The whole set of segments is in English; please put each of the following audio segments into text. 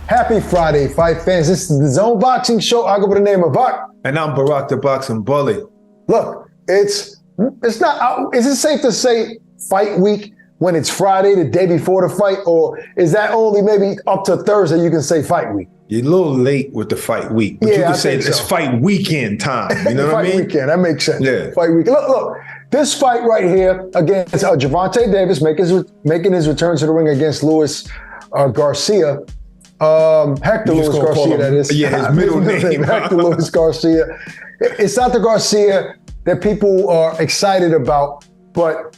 Happy Friday, fight fans. This is the Zone Boxing Show. I go by the name of Buck. And I'm Barack the Boxing Bully. Look, it's not, is it safe to say fight week when it's Friday, the day before the fight? Or is that only maybe up to Thursday you can say fight week? You're a little late with the fight week. But you can say it's fight weekend time. You know what I mean? Fight weekend, that makes sense. Yeah. Fight week. Look, this fight right here against Gervonta Davis making his return to the ring against Luis Garcia. Hector Luis Garcia, that is. Yeah, his middle name. Hector Luis Garcia. It's not the Garcia that people are excited about, but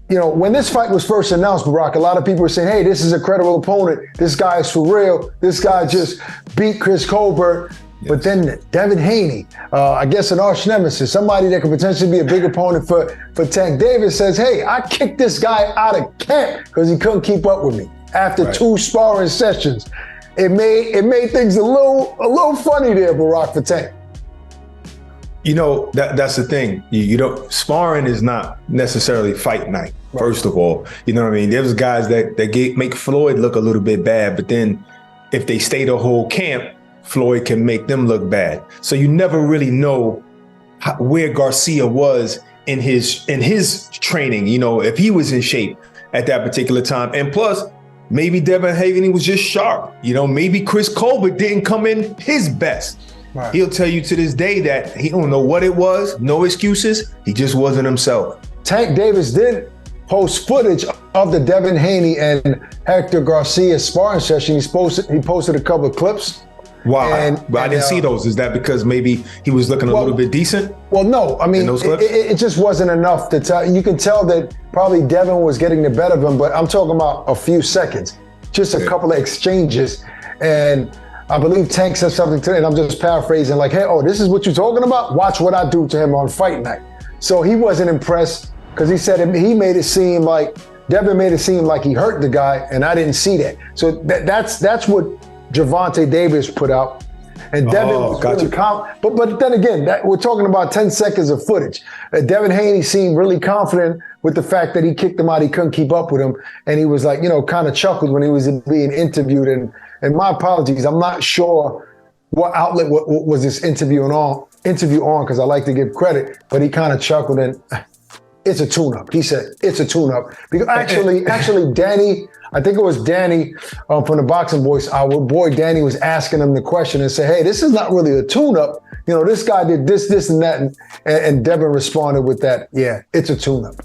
you know, when this fight was first announced, Barack, a lot of people were saying, hey, this is a credible opponent. This guy is for real. This guy just beat Chris Colbert. Yes. But then Devin Haney, I guess an arch nemesis, somebody that could potentially be a big opponent for Tank Davis, says, hey, I kicked this guy out of camp because he couldn't keep up with me after 2 sparring sessions. It made things a little funny there, Barack, for Tank. You know, that's the thing. You don't, sparring is not necessarily fight night, first of all. You know what I mean? There's guys that make Floyd look a little bit bad, but then if they stay the whole camp, Floyd can make them look bad. So you never really know where Garcia was in his training, you know, if he was in shape at that particular time. And plus, maybe Devin Haney was just sharp. You know, maybe Chris Colbert didn't come in his best. Right. He'll tell you to this day that he don't know what it was, no excuses. He just wasn't himself. Tank Davis did post footage of the Devin Haney and Hector Garcia sparring session. He posted a couple of clips. Wow, but I didn't see those. Is that because maybe he was looking a little bit decent? Well, no. I mean, it just wasn't enough to tell. You can tell that probably Devin was getting the better of him, but I'm talking about a few seconds, just a couple of exchanges. And I believe Tank said something today, and I'm just paraphrasing, like, hey, this is what you're talking about? Watch what I do to him on fight night. So he wasn't impressed because he said Devin made it seem like he hurt the guy, and I didn't see that. So that's what Gervonta Davis put out. And Devin was really confident. But then again, we're talking about 10 seconds of footage. Devin Haney seemed really confident with the fact that he kicked him out. He couldn't keep up with him. And he was like, you know, kind of chuckled when he was being interviewed. And my apologies, I'm not sure what outlet was this interview on, because I like to give credit, but he kind of chuckled and it's a tune-up. He said, it's a tune-up. Because actually, Danny, I think it was Danny from the Boxing Boys, our boy Danny was asking him the question and said, hey, this is not really a tune-up. You know, this guy did this, and that. And Devin responded with that, yeah, it's a tune-up.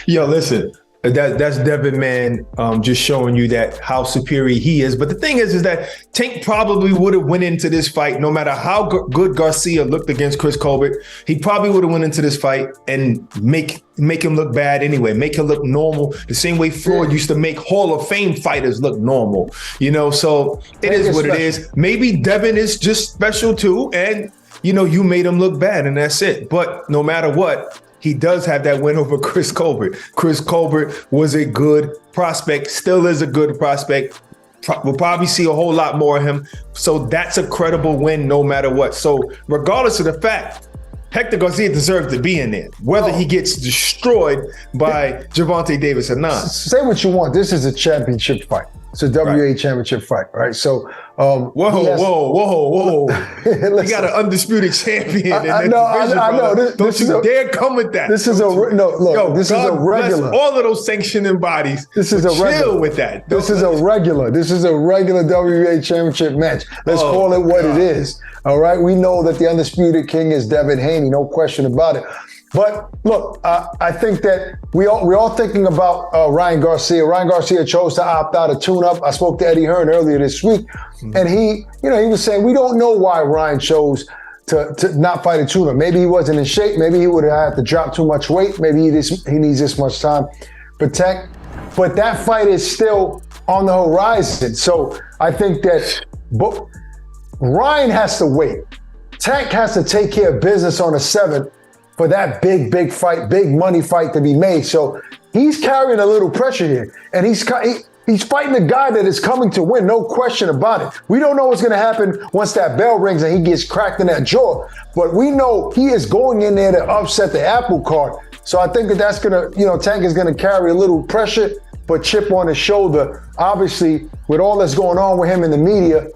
Yo, listen. That's Devin, man, just showing you that how superior he is. But the thing is that Tank probably would have went into this fight, no matter how good Garcia looked against Chris Colbert, he probably would have went into this fight and make him look bad anyway, make him look normal, the same way Floyd used to make Hall of Fame fighters look normal, you know? So it is what it is. Maybe Devin is just special too, and, you know, you made him look bad and that's it. But no matter what, he does have that win over Chris Colbert. Chris Colbert was a good prospect, still is a good prospect. We'll probably see a whole lot more of him. So that's a credible win no matter what. So regardless of the fact, Hector Garcia deserves to be in there, whether he gets destroyed by Gervonta Davis or not. Say what you want. This is a championship fight. It's a WA championship fight, right? So, whoa. You got an undisputed champion in that division, I know. Don't you dare come with that. This is a regular. All of those sanctioning bodies. This is a regular. Chill with that. This is a regular WA championship match. Let's call it what it is. All right. We know that the undisputed king is Devin Haney, no question about it. But look, I think that we're all thinking about Ryan Garcia. Ryan Garcia chose to opt out of tune-up. I spoke to Eddie Hearn earlier this week, and he was saying we don't know why Ryan chose to not fight a tune-up. Maybe he wasn't in shape. Maybe he would have had to drop too much weight. Maybe he needs this much time. But that fight is still on the horizon. So I think that Ryan has to wait. Tank has to take care of business on the 7th. For that big fight, big money fight to be made. So he's carrying a little pressure here. And he's fighting a guy that is coming to win, no question about it. We don't know what's going to happen once that bell rings and he gets cracked in that jaw. But we know he is going in there to upset the apple cart. So I think that's going to, Tank is going to carry a little pressure. but chip on his shoulder. Obviously, with all that's going on with him in the media,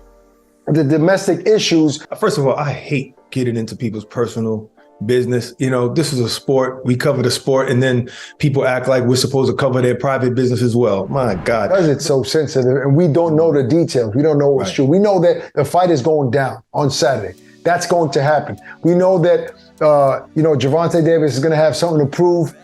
the domestic issues. First of all, I hate getting into people's personal business. You know, this is a sport. We cover the sport, and then people act like we're supposed to cover their private business as well. My God. Because it's so sensitive, and we don't know the details. We don't know what's true. We know that the fight is going down on Saturday. That's going to happen. We know that, Gervonta Davis is going to have something to prove.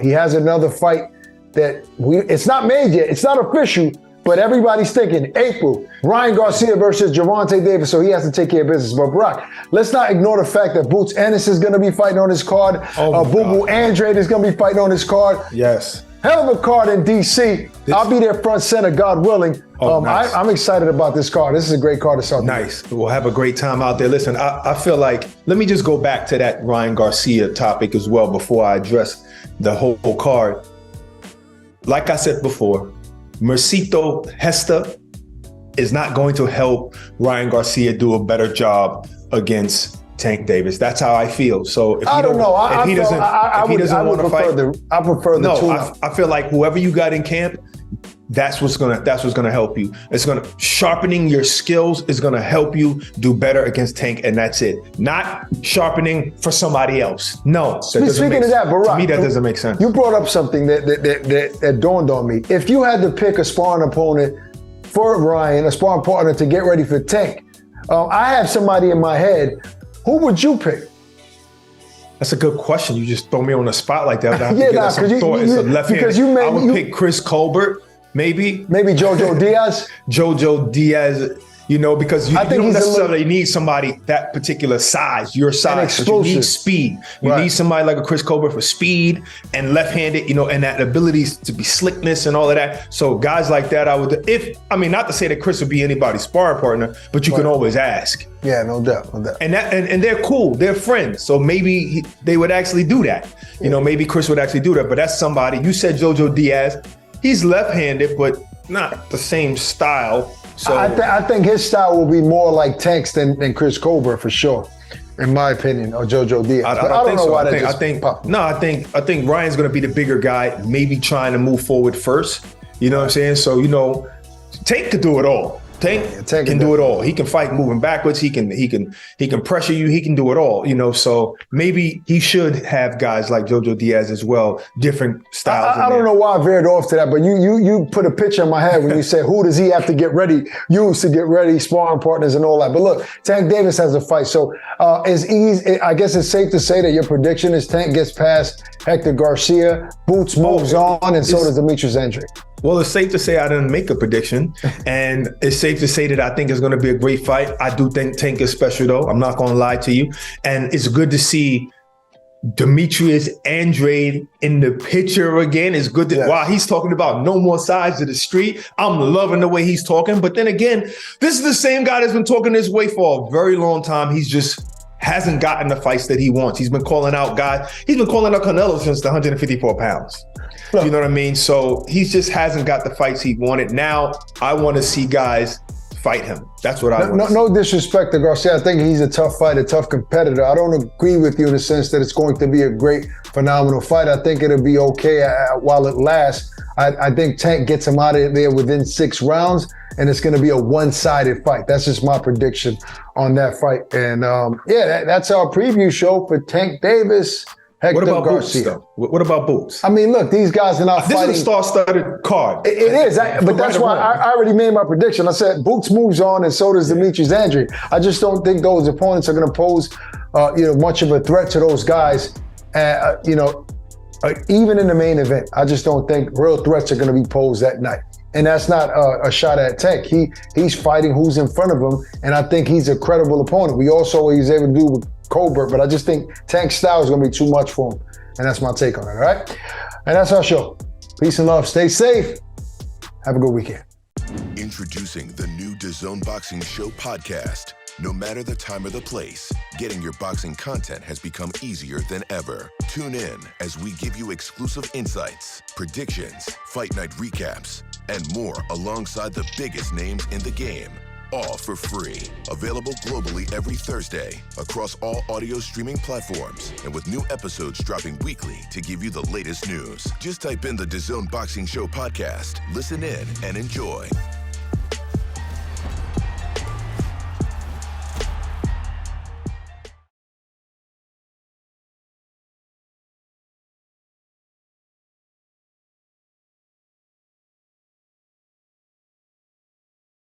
He has another fight that it's not made yet. It's not official, but everybody's thinking April, Ryan Garcia versus Gervonta Davis, so he has to take care of business. But Brock, let's not ignore the fact that Boots Ennis is going to be fighting on his card. Boo Boo Andrade is going to be fighting on his card. Yes. Hell of a card in D.C. I'll be there front center, God willing. Nice. I'm excited about this card. This is a great card to start. Nice. We'll have a great time out there. Listen, I feel like, let me just go back to that Ryan Garcia topic as well before I address the whole card. Like I said before, Mercito Hester is not going to help Ryan Garcia do a better job against Tank Davis. That's how I feel. So if he doesn't want to fight, I prefer the two. I feel like whoever you got in camp, that's what's gonna help you. It's gonna sharpening your skills is gonna help you do better against Tank, and that's it. Not sharpening for somebody else. No. Speaking of that, Barack, to me that doesn't make sense. You brought up something that dawned on me. If you had to pick a sparring opponent for Ryan, a sparring partner to get ready for Tank, I have somebody in my head. Who would you pick? That's a good question. You just throw me on the spot like that. I have yeah, to give some thought. It's a left-handed. I would pick Chris Colbert, maybe. Maybe Jojo Diaz. Jojo Diaz, because you don't necessarily need somebody that particular size, your size. But you need speed. You need somebody like a Chris Colbert for speed and left-handed, and that ability to be slickness and all of that. So guys like that, not to say that Chris would be anybody's sparring partner, but you can always ask. Yeah, no doubt. And they're cool. They're friends. So maybe they would actually do that. Maybe Chris would actually do that. But that's somebody. You said Jojo Diaz. He's left-handed, but not the same style. So I think his style will be more like Tank's than Chris Colbert for sure, in my opinion, or Jojo Diaz. I don't know why that just popped. No, I think Ryan's going to be the bigger guy, maybe trying to move forward first. You know what I'm saying? So Tank could do it all. Tank can do it all. He can fight moving backwards. He can pressure you. He can do it all. So maybe he should have guys like Jojo Diaz as well, different styles. I don't know why I veered off to that, but you put a picture in my head when you said who does he have to get ready, to get ready, sparring partners and all that. But look, Tank Davis has a fight, so it's easy. I guess it's safe to say that your prediction is Tank gets past Hector Garcia, Boots moves on, and so does Demetrius Andrade. Well, it's safe to say I didn't make a prediction, and it's safe to say that I think it's going to be a great fight. I do think Tank is special, though. I'm not going to lie to you. And it's good to see Demetrius Andrade in the picture again. It's good that while he's talking about no more sides of the street, I'm loving the way he's talking. But then again, this is the same guy that's been talking this way for a very long time. He's just hasn't gotten the fights that he wants. He's been calling out guys. He's been calling out Canelo since the 154 pounds. You know what I mean? So he just hasn't got the fights he wanted. Now I want to see guys fight him. That's what I want. No disrespect to Garcia. I think he's a tough fighter, tough competitor. I don't agree with you in the sense that it's going to be a great, phenomenal fight. I think it'll be okay while it lasts. I think Tank gets him out of there within 6 rounds, and it's going to be a one-sided fight. That's just my prediction on that fight. And that's our preview show for Tank Davis. Hector what about Garcia. Boots, though? What about Boots? I mean, look, these guys are not fighting. This is a star-studded card. It is, but that's why I already made my prediction. I said Boots moves on, and so does Demetrius Andrade. I just don't think those opponents are going to pose, much of a threat to those guys. Even in the main event, I just don't think real threats are going to be posed that night. And that's not a shot at Tank. He's fighting who's in front of him, and I think he's a credible opponent. We also what he was able to do with Colbert, but I just think Tank's style is going to be too much for him. And that's my take on it, all right? And that's our show. Peace and love. Stay safe. Have a good weekend. Introducing the new DAZN Boxing Show podcast. No matter the time or the place, getting your boxing content has become easier than ever. Tune in as we give you exclusive insights, predictions, fight night recaps, and more alongside the biggest names in the game. all for free. Available globally every Thursday across all audio streaming platforms and with new episodes dropping weekly to give you the latest news. Just type in the DAZN Boxing Show podcast, listen in, and enjoy.